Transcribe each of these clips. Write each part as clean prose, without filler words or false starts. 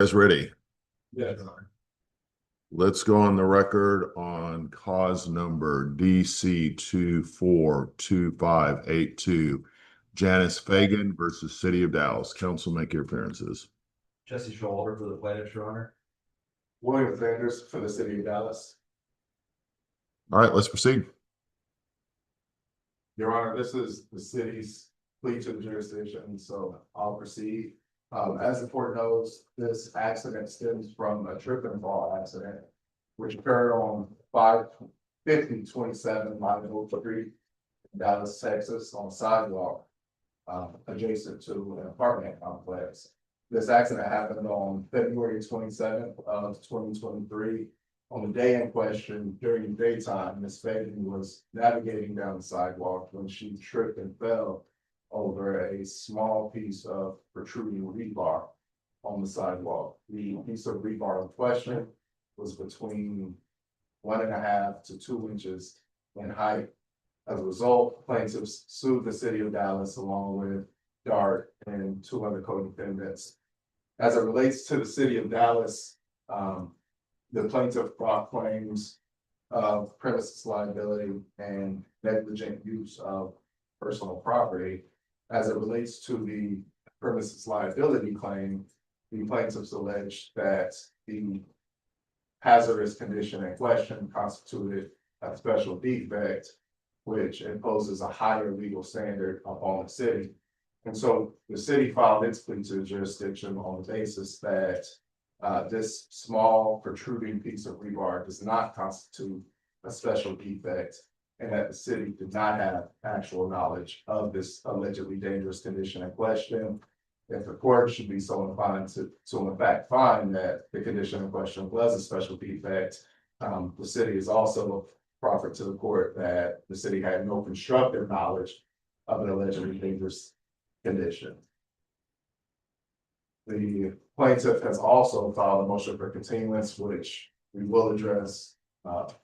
Guys ready? Yeah. Let's go on the record on cause number DC 242582. Janice Fagan versus City of Dallas. Council, make your appearances. Jesse Schroeder for the plaintiff, Your Honor. William Sanders for the City of Dallas. All right, let's proceed. Your Honor, this is the city's plea to the jurisdiction, so I'll proceed. As the court knows, this accident stems from a trip and fall accident, which occurred on 5/50/27 Liability Street in Dallas, Texas, on a sidewalk adjacent to an apartment complex. This accident happened on February 27th of 2023. On the day in question, during daytime, Ms. Fagan was navigating down the sidewalk when she tripped and fell over a small piece of protruding rebar on the sidewalk. The piece of rebar in question was between 1.5 to 2 inches in height. As a result, plaintiffs sued the City of Dallas along with DART and 2 other co-defendants. As it relates to the City of Dallas, the plaintiff brought claims of premises liability and negligent use of personal property. As it relates to the premises liability claim, the plaintiffs alleged that the hazardous condition in question constituted a special defect, which imposes a higher legal standard upon the city. And so the city filed its plea to the jurisdiction on the basis that this small protruding piece of rebar does not constitute a special defect, and that the city did not have actual knowledge of this allegedly dangerous condition in question. If the court should be so inclined to in fact find that the condition in question was a special defect, the city is also proffered to the court that the city had no constructive knowledge of an allegedly dangerous condition. The plaintiff has also filed a motion for continuance, which we will address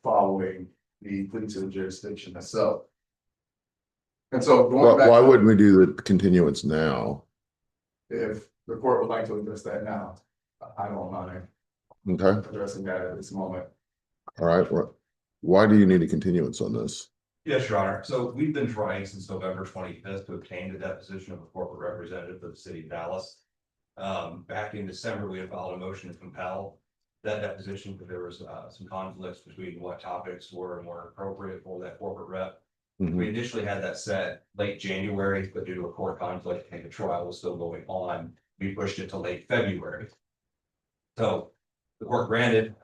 following the plea to the jurisdiction itself. And so going back, why wouldn't we do the continuance now? If the court would like to address that now, I don't mind Okay, addressing that at this moment. all right. Why do you need a continuance on this? Yes, Your Honor. So we've been trying since November 25th to obtain the deposition of a corporate representative of the City of Dallas. Back in December, we had filed a motion to compel that deposition because there was some conflicts between what topics were and weren't appropriate for that corporate rep. We initially had that set late January, but due to a court conflict and the trial was still going on, we pushed it to late February. So the court granted,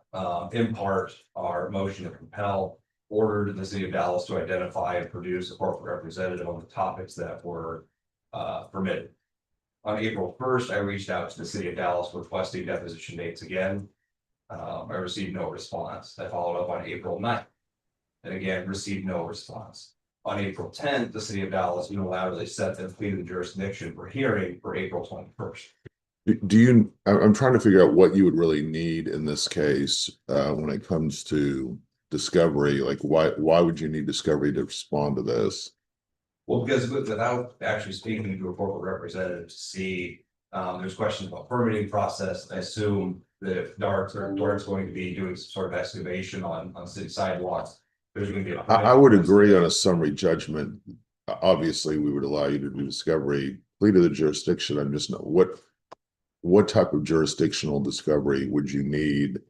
in part, our motion to compel, ordered the City of Dallas to identify and produce a corporate representative on the topics that were permitted. On April 1st, I reached out to the City of Dallas requesting deposition dates again. I received no response. I followed up on April 9th and again received no response. On April 10th, the City of Dallas unilaterally set the plea to the jurisdiction for hearing for April 21st. I'm trying to figure out what you would really need in this case when it comes to discovery. Like, why would you need discovery to respond to this? Well, because without actually speaking to a corporate representative to see, there's questions about permitting process. I assume that if DART's going to be doing some sort of excavation on city sidewalks, there's going to be I would agree on a summary judgment. Obviously, we would allow you to do discovery. Plea to the jurisdiction. I'm just not what type of jurisdictional discovery would you need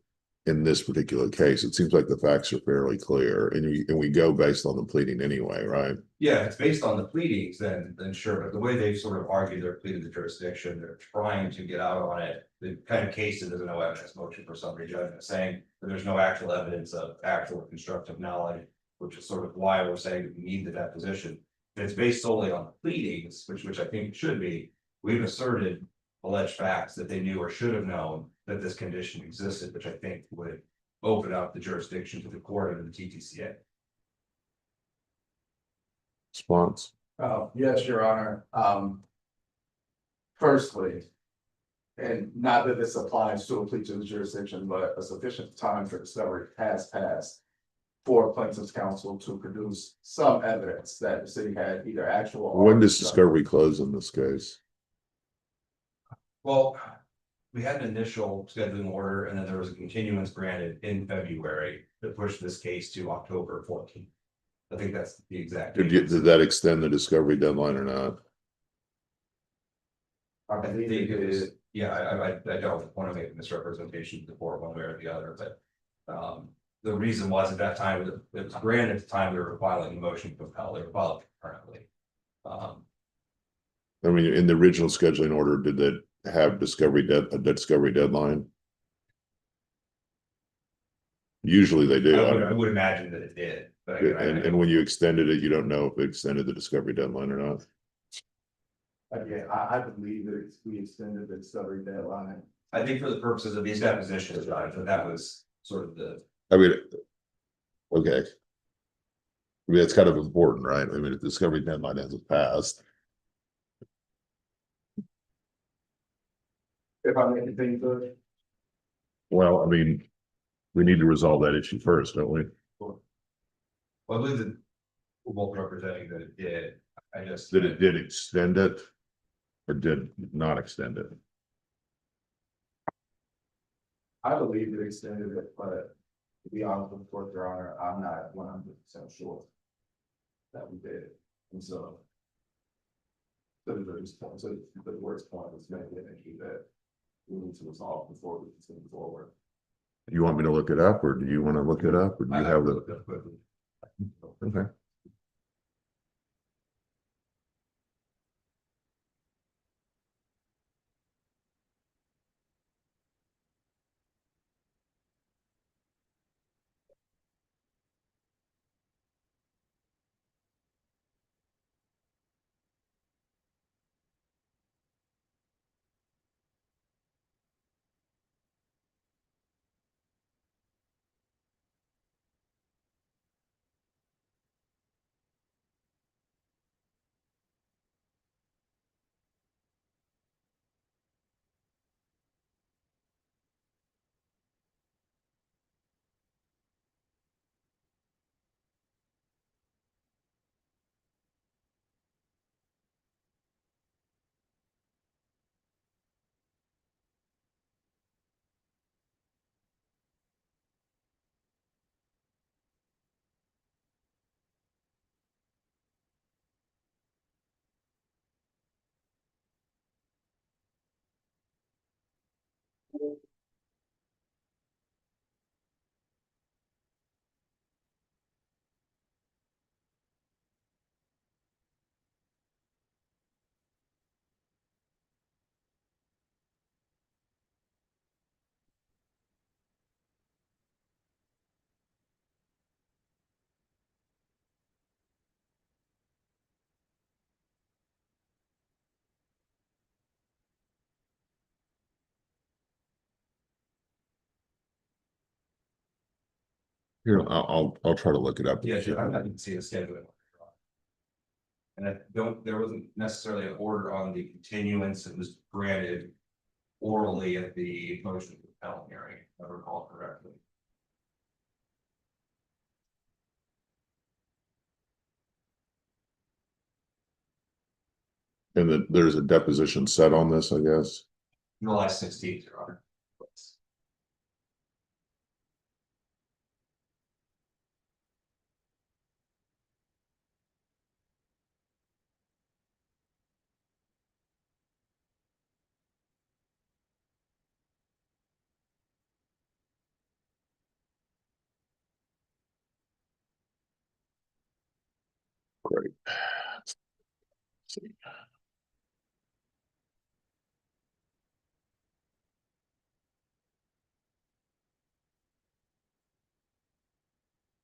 in this particular case? It seems like the facts are fairly clear, and we go based on the pleading anyway, right? Yeah, it's based on the pleadings, then sure. But the way they've sort of argued their plea to the jurisdiction, they're trying to get out on it. They kind of cased it as a no evidence motion for summary judgment, saying that there's no actual evidence of actual constructive knowledge, which is sort of why we're saying that we need the deposition. If it's based solely on the pleadings, which I think it should be. We've asserted alleged facts that they knew or should have known that this condition existed, which I think would open up the jurisdiction to the court under the TTCA. Response. Yes, Your Honor. Firstly, and not that this applies to a plea to the jurisdiction, but a sufficient time for discovery has passed for plaintiff's counsel to produce some evidence that the city had either actual. When does discovery close in this case? Well, we had an initial scheduling order and then there was a continuance granted in February that pushed this case to October 14th. I think that's the exact. Did that extend the discovery deadline or not? I I believe think it it is. was, yeah, I don't want to make a misrepresentation to the board one way or the other, but. The reason was at that time, it was granted at the time we were filing a motion to compel, they were filed currently. I mean, in the original scheduling order, did that have a discovery deadline? Usually they do. I would imagine that it did, but again, And when you extended it, you don't know if it extended the discovery deadline or not. Again, I believe that we extended the discovery deadline. I think for the purposes of these depositions, right, that was sort of the. I mean, okay. I mean, it's kind of important, right? I mean, if the discovery deadline hasn't passed. If I may continue, Judge. Well, I mean, we need to resolve that issue first, don't we? Well, I believe that we're both representing that it did, I just. That it did extend it or did not extend it? I believe it extended it, but to be honest with the court, Your Honor, I'm not 100% sure that we did, and so. To the judge's point, to the word's point, it's going to be an issue that we need to resolve before we continue forward. You want me to look it up or do you want to look it up or do you have the? looked up quickly. Okay. Here, I'll try to look it up. Yeah, sure, I didn't see a schedule. And there wasn't necessarily an order on the continuance that was granted orally at the motion to compel hearing, if I recall correctly. And that there's a deposition set on this, I guess. July 16th, Your Honor. Great.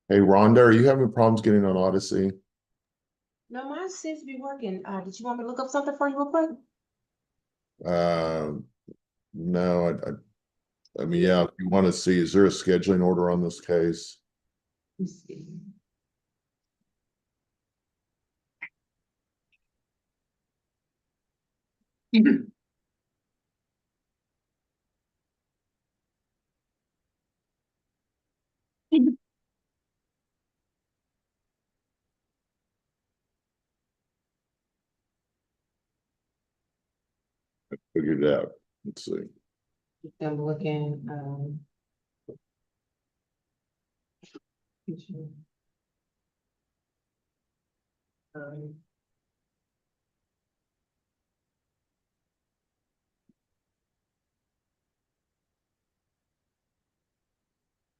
Hey, Rhonda, are you having problems getting on Odyssey? No, mine seems to be working. Did you want me to look up something for you real quick? No, I mean, yeah, if you want to see, is there a scheduling order on this case? Let's see. Figured it out. Let's see. I'm looking, um,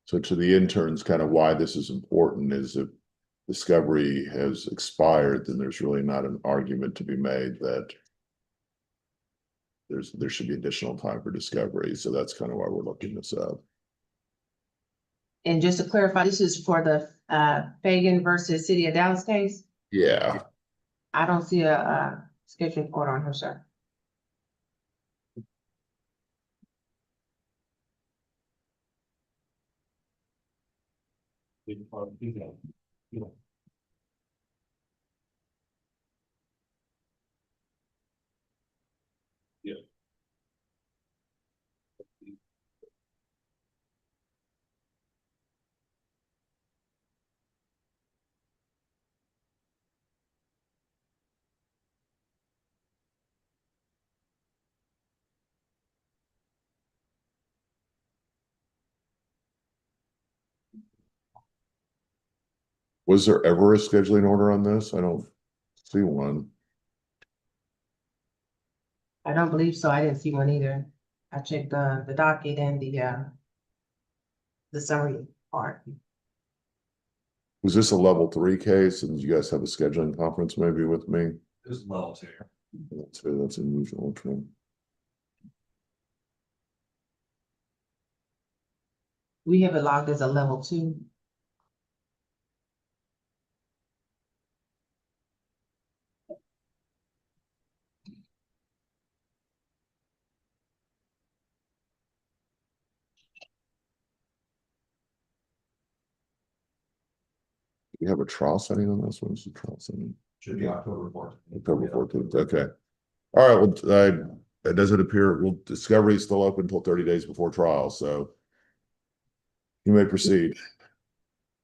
So to the interns, kind of why this is important is if discovery has expired, then there's really not an argument to be made that there should be additional time for discovery. So that's kind of why we're looking this up. and just to clarify, this is for the Fagan versus City of Dallas case. Yeah, I don't see a scheduled court on her, sir. was there ever a scheduling order on this? I don't see one. I don't believe so. I didn't see one either. I checked the docket and the summary part. Was this a level 3 case? And you guys have a scheduling conference maybe with me? It was level 2. That's unusual. Okay. We have it logged as a level 2. You have a trial setting on this one? Is the trial setting? Should be October 4th. October 14th. Okay. All right. Well, it doesn't appear, well, discovery is still open until 30 days before trial. So you may proceed.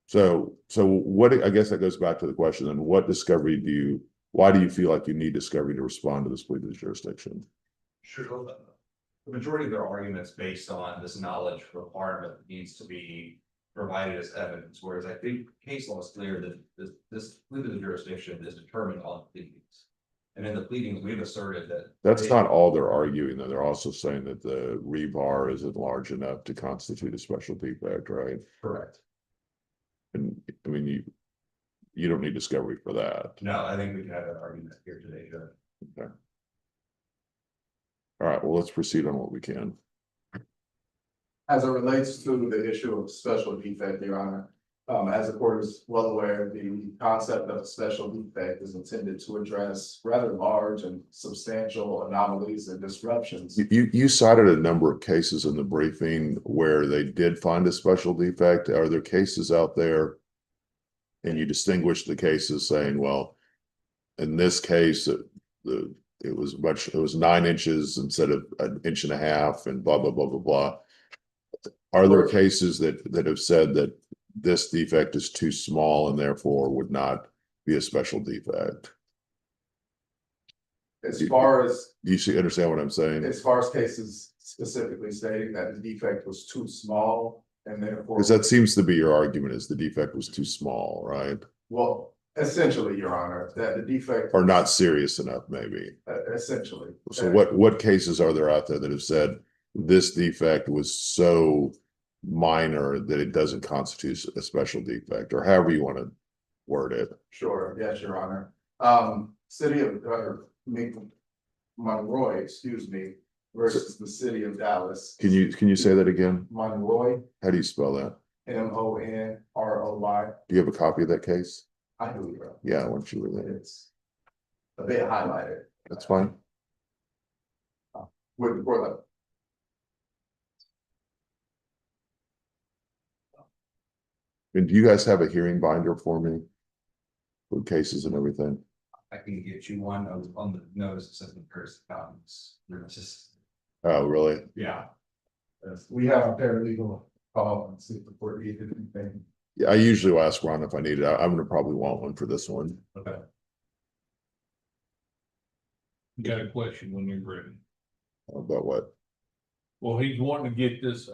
So what, I guess that goes back to the question, then what discovery why do you feel like you need discovery to respond to this plea to jurisdiction? Sure. The majority of their arguments based on this knowledge requirement needs to be provided as evidence, whereas I think case law is clear that this plea to the jurisdiction is determined on pleadings. And in the pleadings, we've asserted that. That's not all they're arguing, though. They're also saying that the rebar isn't large enough to constitute a special defect, right? Correct. And I mean, you don't need discovery for that. No, I think we can have that argument here today, Judge. Okay. All right, well, let's proceed on what we can. As it relates to the issue of special defect, Your Honor, as the court is well aware, the concept of a special defect is intended to address rather large and substantial anomalies and disruptions. You cited a number of cases in the briefing where they did find a special defect. Are there cases out there? And you distinguish the cases saying, well, in this case, it was 9 inches instead of 1.5 inches and blah, blah, blah, blah, blah. Are there cases that have said that this defect is too small and therefore would not be a special defect? As far as, Do you understand what I'm saying? as far as cases specifically stating that the defect was too small and therefore. Because that seems to be your argument, is the defect was too small, right? Well, essentially, Your Honor, that the defect. Or not serious enough, maybe. Essentially. So what cases are there out there that have said this defect was so minor that it doesn't constitute a special defect, or however you want to word it? Sure, yes, Your Honor. City of, Monroy, excuse me, versus the city of Dallas. Can you say that again? Monroy, How do you spell that? Monroy. Do you have a copy of that case? I do, Your Honor. Yeah, why don't you read that? It's a bit highlighted. That's fine. With the And do you guys have a hearing binder for me? With cases and everything? I can get you one on the notice that says the first comments. It's just, Oh, really? yeah. We have a paralegal call and see if the court needed anything. Yeah, I usually will ask Ron if I need it. I'm gonna probably want one for this one. Okay. Got a question when you're ready. About what? Well, he's wanting to get this,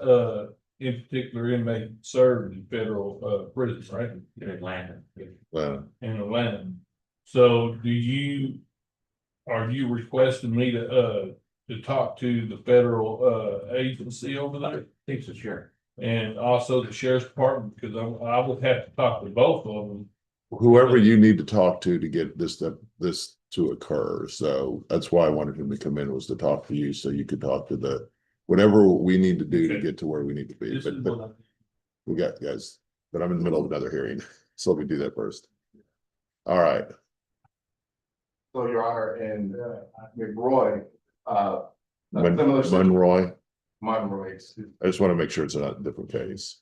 in particular inmate served in federal, prison, right? In Atlanta. In Atlanta. So are you requesting me to talk to the federal, agency over there? Thanks, Chair. And also the sheriff's department, because I would have to talk to both of them. Whoever you need to talk to get this to occur. So that's why I wanted him to come in, was to talk to you, so you could talk to whatever we need to do to Okay. get to where we need to be. This is But what we got guys, but I'm in the middle of another hearing, so let me do that first. All right, So, Your Honor, in McRoy, a Mon- similar Monroy, Monroy, excuse me. I just want to make sure it's not a different case.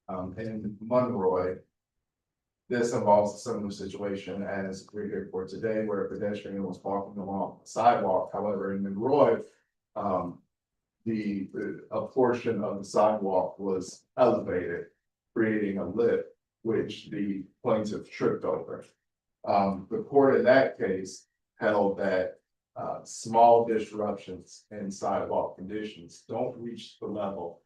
In Monroy. This involves a similar situation as we're here for today, where a pedestrian was walking along the sidewalk. However, in Monroy, a portion of the sidewalk was elevated, creating a lip, which the plaintiff tripped over. The court in that case held that small disruptions in sidewalk conditions don't reach the level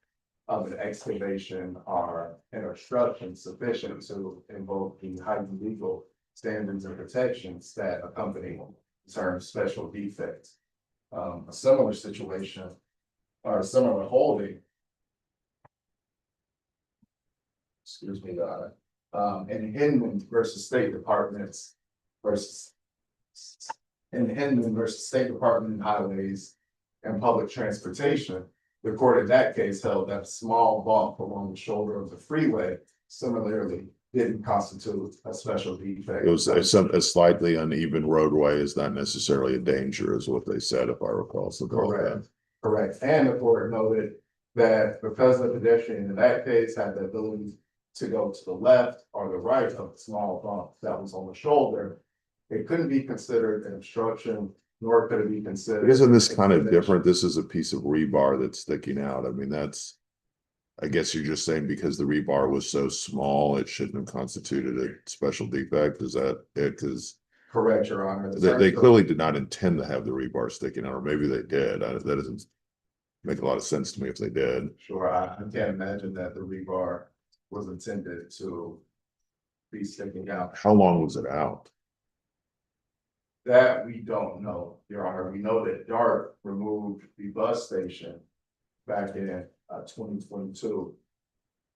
of an excavation or an obstruction sufficient to invoke the heightened legal standards and protections that accompany the term special defect. A similar situation or a similar holding. Excuse me, in Hinman versus State Departments versus. In Hinman versus State Department Highways and Public Transportation. The court in that case held that a small bump along the shoulder of the freeway similarly didn't constitute a special defect. It was a slightly uneven roadway is not necessarily a danger, is what they said, if I recall. So Correct, correct. And the court noted that because the pedestrian in that case had the ability to go to the left or the right of the small bump that was on the shoulder, it couldn't be considered an obstruction, nor could it be considered. Isn't this kind of different? This is a piece of rebar that's sticking out. I mean, I guess you're just saying because the rebar was so small, it shouldn't have constituted a special defect. Is that it? Because Correct, Your Honor. they clearly did not intend to have the rebar sticking out, or maybe they did. That doesn't make a lot of sense to me if they did. Sure, I can't imagine that the rebar was intended to be sticking out. How long was it out? That we don't know, Your Honor. We know that DART removed the bus station back in 2022.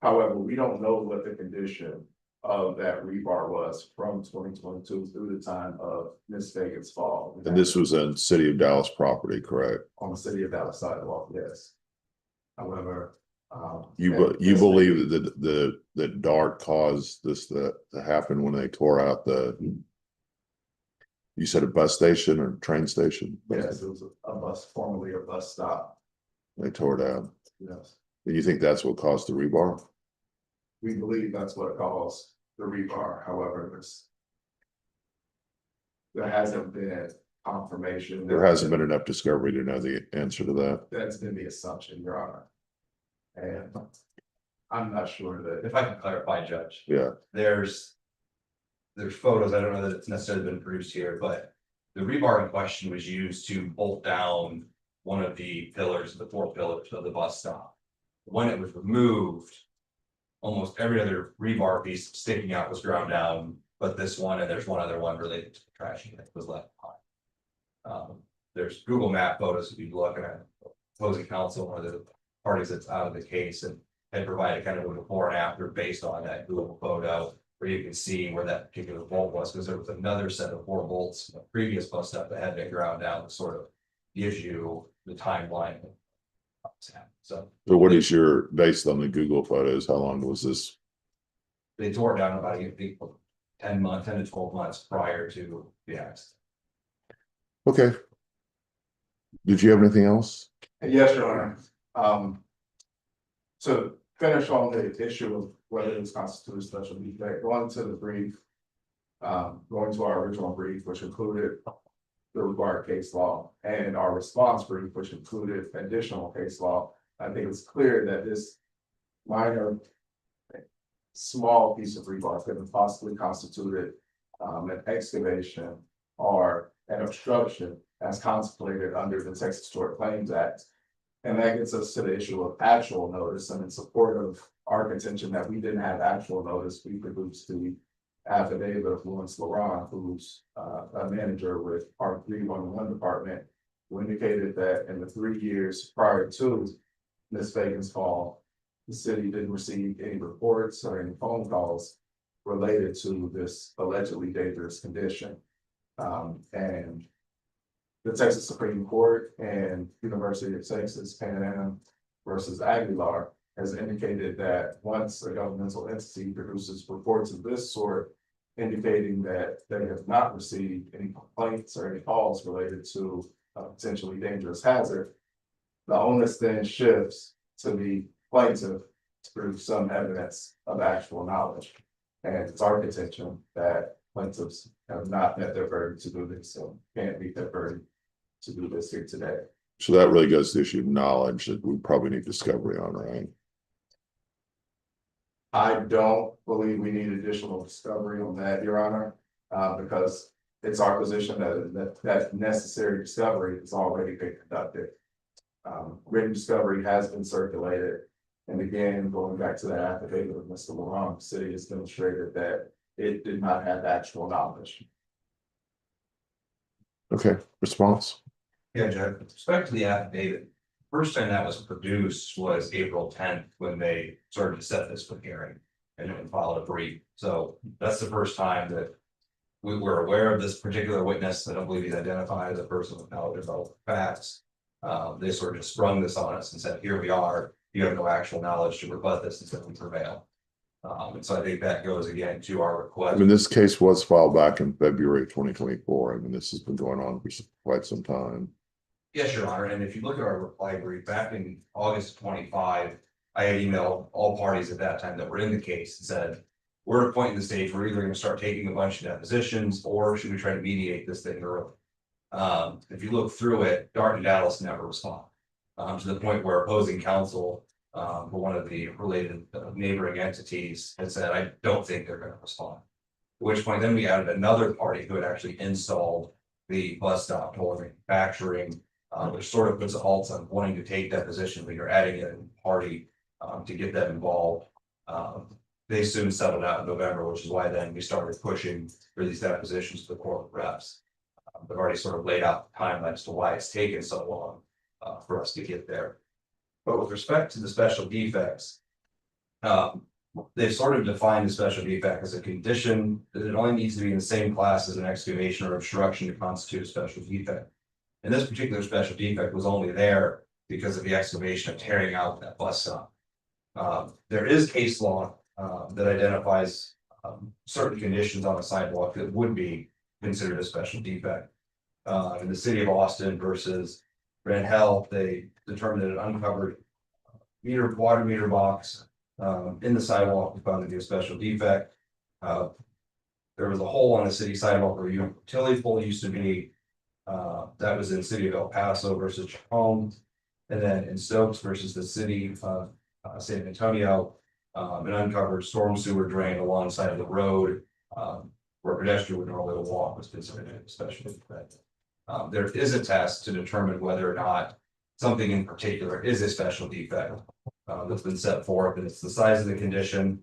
However, we don't know what the condition of that rebar was from 2022 through the time of Miss Fagan's fall. And this was in City of Dallas property, correct? On the City of Dallas sidewalk, yes. However. You believe that DART caused this to happen when they tore out you said a bus station or train station? Yes, it was a bus, formerly a bus stop, They tore it out. yes. And you think that's what caused the rebar? We believe that's what caused the rebar, however, there hasn't been confirmation. There hasn't been enough discovery to know the answer to that. That's been the assumption, Your Honor. And I'm not sure that. If I can clarify, Judge, Yeah, there's photos, I don't know that it's necessarily been produced here, but the rebar in question was used to bolt down one of the pillars, the 4 pillars of the bus stop. When it was removed, almost every other rebar piece sticking out was ground down, but this one, and there's one other one related to the trashing that was left behind. There's Google Map photos if you look at opposing counsel, one of the parties that's out of the case, and provided kind of a before and after based on that Google photo, where you can see where that particular bolt was, because there was another set of 4 bolts in the previous bus stop that had been ground down to sort of gives you the timeline. So but based on the Google photos, how long was this? they tore it down about 10 to 12 months prior to the accident. Okay. Did you have anything else? Yes, Your Honor. To finish on the issue of whether this constitutes special defect, going to the brief, going to our original brief, which included the required case law, and our response brief, which included additional case law, I think it's clear that this minor, small piece of rebar could have possibly constituted an excavation or an obstruction as contemplated under the Texas Tort Claims Act. And that gets us to the issue of actual notice, and in support of our contention that we didn't have actual notice, we produced the affidavit of Lawrence Laurent, who's a manager with our 311 department, who indicated that in the 3 years prior to Ms. Fagan's call, the city didn't receive any reports or any phone calls related to this allegedly dangerous condition. And the Texas Supreme Court and University of Texas Pan Am versus Aguilar has indicated that once a governmental entity produces reports of this sort, indicating that they have not received any complaints or any calls related to a potentially dangerous hazard, the onus then shifts to the plaintiff to prove some evidence of actual knowledge. And it's our contention that plaintiffs have not met their burden to do this, so can't meet their burden to do this here today. So that really goes to the issue of knowledge that we probably need discovery on, right? I don't believe we need additional discovery on that, Your Honor, because it's our position that necessary discovery has already been conducted. Written discovery has been circulated. And again, going back to that affidavit of Mr. Laurent, the city has demonstrated that it did not have actual knowledge. Okay, response? Yeah, Judge, with respect to the affidavit, first time that was produced was April 10th, when they started to set this for hearing and then filed a brief. So that's the first time that we were aware of this particular witness. I don't believe he's identified as a person with knowledge about facts. They sort of just sprung this on us and said, here we are, you have no actual knowledge to rebut this until we prevail. And so I think that goes again to our I request. mean, this case was filed back in February 2024. I mean, this has been going on for quite some time. Yes, Your Honor, and if you look at our reply brief, back in August 25, I had emailed all parties at that time that were in the case and said, we're at a point in the stage, we're either gonna start taking a bunch of depositions, or should we try to mediate this thing early? If you look through it, Dart and Dallas never respond. To the point where opposing counsel, for one of the related neighboring entities had said, I don't think they're gonna respond. At which point then we added another party who had actually installed the bus stop door manufacturing, which sort of puts a halt on wanting to take deposition, but you're adding in a party to get them involved. They soon settled out in November, which is why then we started pushing for these depositions to the court reps. They've already sort of laid out the timeline as to why it's taken so long for us to get there. But with respect to the special defects, they've sort of defined the special defect as a condition that it only needs to be in the same class as an excavation or obstruction to constitute a special defect. And this particular special defect was only there because of the excavation of tearing out that bus stop. There is case law that identifies certain conditions on a sidewalk that would be considered a special defect. In the city of Austin versus Red Hell, they determined that an uncovered water meter box in the sidewalk was found to be a special defect. There was a hole on the city sidewalk where utility pole used to be. That was in the city of El Paso versus Chacon. And then in Stokes versus the city of San Antonio, an uncovered storm sewer drain alongside of the road where a pedestrian would normally walk was considered a special defect. There is a test to determine whether or not something in particular is a special defect that's been set forth, and it's the size of the condition,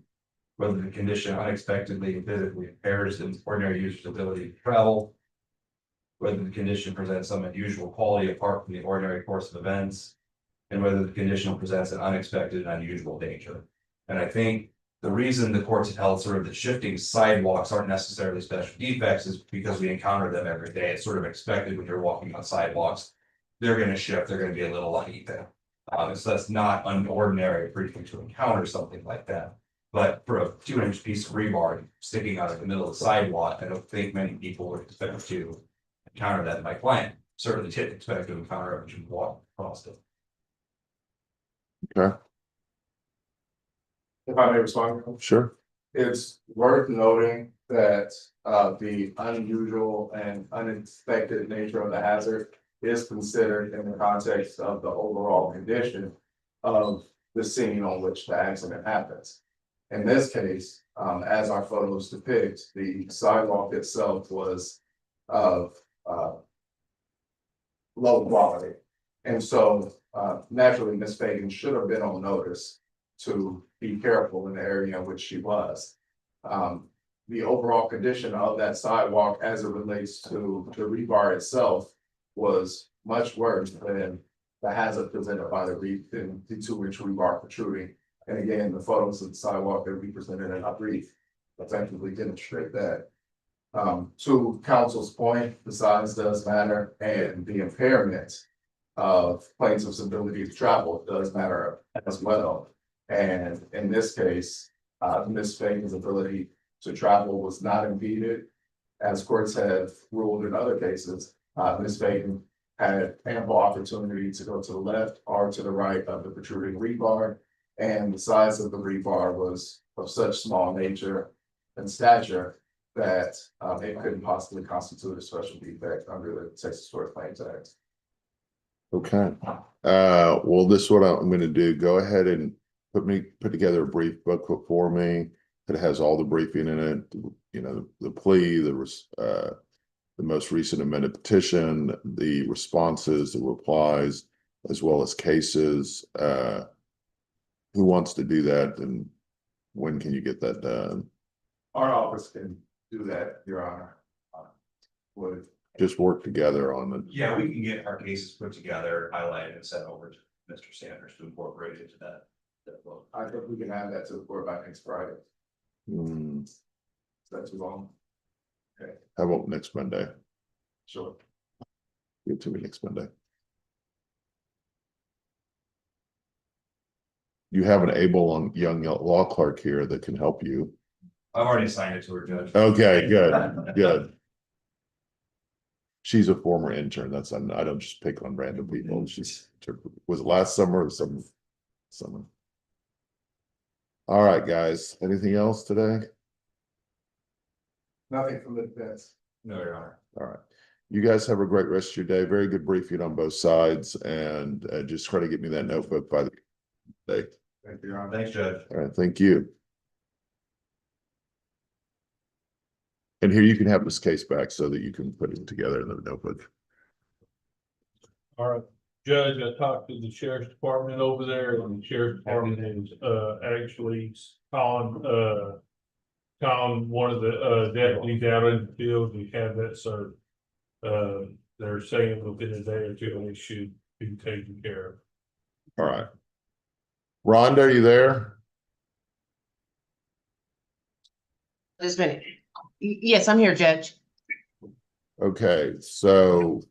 whether the condition unexpectedly and physically impairs the ordinary user's ability to travel, whether the condition presents some unusual quality apart from the ordinary course of events, and whether the condition presents an unexpected and unusual danger. And I think the reason the courts have held sort of that shifting sidewalks aren't necessarily special defects is because we encounter them every day. It's sort of expected when you're walking on sidewalks, they're going to shift, they're going to be a little uneven. So that's not unordinary for you to encounter something like that. But for a 2-inch piece of rebar sticking out of the middle of the sidewalk, I don't think many people would expect to encounter that. My client certainly didn't expect to encounter it when you walk across it. Okay, If I may respond. sure. It's worth noting that the unusual and unexpected nature of the hazard is considered in the context of the overall condition of the scene on which the accident happens. In this case, as our photos depict, the sidewalk itself was of low quality. And so Naturally, Ms. Fagan should have been on notice to be careful in the area in which she was. The overall condition of that sidewalk as it relates to the rebar itself was much worse than the hazard presented by the 2-inch rebar protruding. And again, the photos of the sidewalk that we presented in our brief effectively demonstrate that. To council's point, the size does matter, and the impairment of plaintiff's ability to travel does matter as well. And in this case, Ms. Fagan's ability to travel was not impeded. As courts have ruled in other cases, Ms. Fagan had ample opportunity to go to the left or to the right of the protruding rebar. And the size of the rebar was of such small nature and stature that it couldn't possibly constitute a special defect under the Texas Tort Claims Act. Okay, well, this is what I'm gonna do. Go ahead and put together a brief booklet for me that has all the briefing in it, you know, the plea, the most recent amended petition, the responses, the replies, as well as cases. Who wants to do that, and when can you get that done? Our office can do that, Your Honor. Would Just work together on it. Yeah, we can get our cases put together, highlighted and sent over to Mr. Sanders to incorporate into that vote. I think we can add that to the board by next Friday. Hmm, Is that too long? how about next Monday? Sure. Give it to me next Monday. You have an able young law clerk here that can help you. I've already assigned it to her, Judge. Okay, good, good. She's a former intern. That's, I don't just pick on random people. She's, was it last summer or summer? All right, guys, anything else today? Nothing from the defense. No, Your Honor. All right. You guys have a great rest of your day. Very good briefing on both sides, and just try to get me that notebook by the day. Thank you, Your Honor. Thanks, Judge. All right, thank you. And here you can have this case back so that you can put it together in the notebook. All right, Judge, I talked to the sheriff's department over there, and the sheriff's department is actually calling one of the deputies out in the field. We have that served. They're saying within a day or two, it should be taken care of. All right. Rhonda, are you there? Just a minute. Yes, I'm here, Judge. Okay, so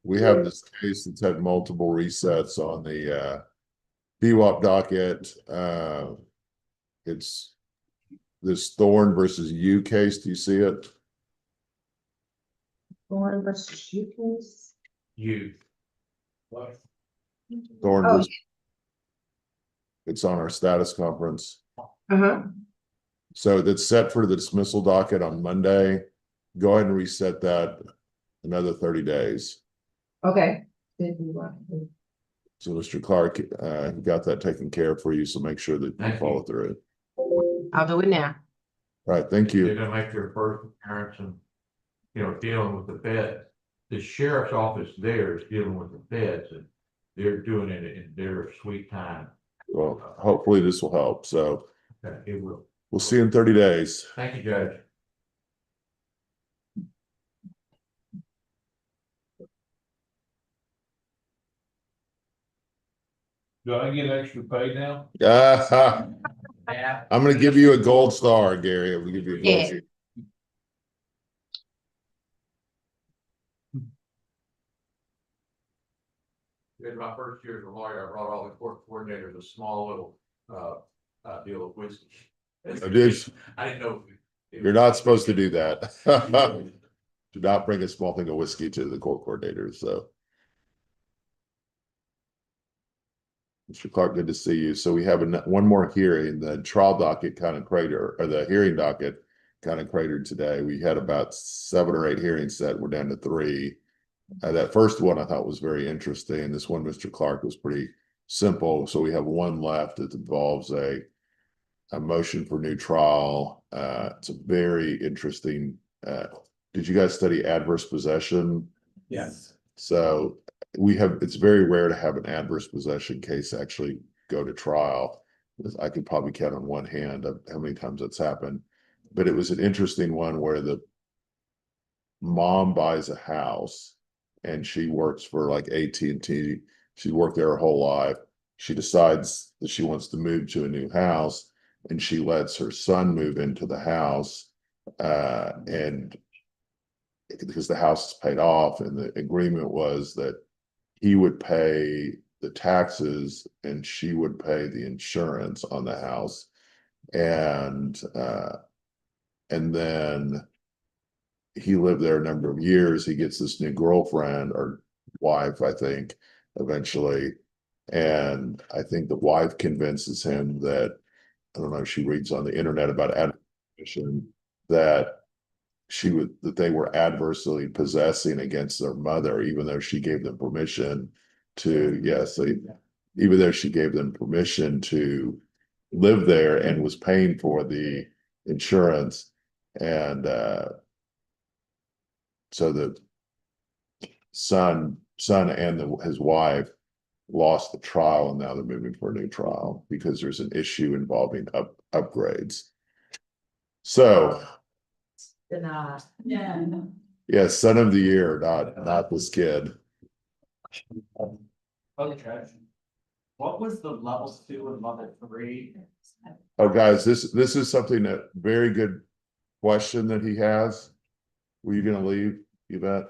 we have this case that's had multiple resets on the VWAP docket. It's this Thorne versus you case. Do you see it? Thorne versus you, please. You. Thorne Oh. versus. It's on our status conference. Uh-huh. So that's set for the dismissal docket on Monday. Go ahead and reset that another 30 days. Okay. So Mr. Clark, got that taken care of for you, so make sure that you follow through. I'll do it now. All right, thank you. They're gonna make their first appearance and, you know, dealing with the Fed. The sheriff's office there is dealing with the feds, and they're doing it in their sweet time. Well, hopefully this will help. So It will. we'll see you in 30 days. Thank you, Judge. Do I get extra pay now? I'm gonna give you a gold star, Gary. I'm gonna give you a gold Yeah. star. In my first year as a lawyer, I brought all the court coordinators a small little deal of whiskey. Oh, did you? I didn't know. You're not supposed to do that. Do not bring a small thing of whiskey to the court coordinators, so. Mr. Clark, good to see you. So we have one more hearing. The trial docket kind of cratered, or the hearing docket kind of cratered today. We had about 7 or 8 hearings set. We're down to 3. That first one I thought was very interesting. This one, Mr. Clark, was pretty simple. So we have one left that involves a motion for new trial. It's a very interesting. Did you guys study adverse possession? Yes. So it's very rare to have an adverse possession case actually go to trial. I could probably count on one hand of how many times that's happened. But it was an interesting one where the mom buys a house and she works for like AT&T. She worked there her whole life. She decides that she wants to move to a new house and she lets her son move into the house. And because the house is paid off, and the agreement was that he would pay the taxes and she would pay the insurance on the house. And then he lived there a number of years. He gets this new girlfriend or wife, I think, eventually. And I think the wife convinces him that, I don't know, she reads on the internet about adequacy, that they were adversely possessing against their mother, even though she gave them permission to, even though she gave them permission to live there and was paying for the insurance. And so the son and his wife lost the trial, and now they're moving for a new trial because there's an issue involving upgrades. So yeah, son of the year, not this kid. Okay. What was the level 2 and level 3? Oh, guys, this is something that very good question that he has. Were you gonna leave, Yvette?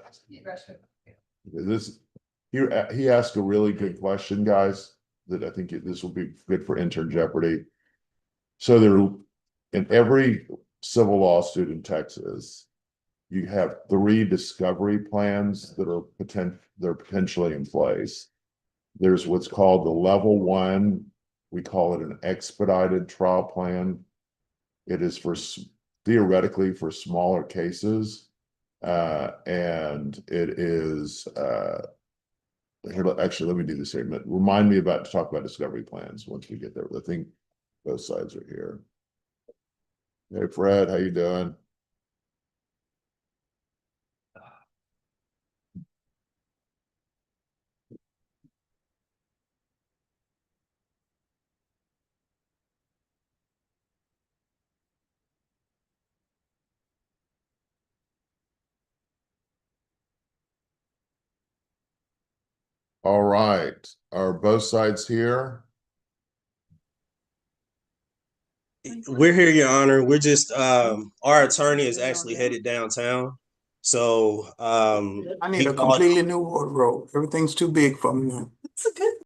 He asked a really good question, guys, that I think this will be good for intern Jeopardy. So in every civil lawsuit in Texas, you have 3 discovery plans that are potentially in place. There's what's called the level 1. We call it an expedited trial plan. It is theoretically for smaller cases. And it is, actually, let me do this here. Remind me to talk about discovery plans once we get there. I think both sides are here. Hey, Fred, how you doing? All right. Are both sides here? We're here, Your Honor. We're just our attorney is actually headed downtown. So I need a completely new wardrobe. Everything's too big for me now.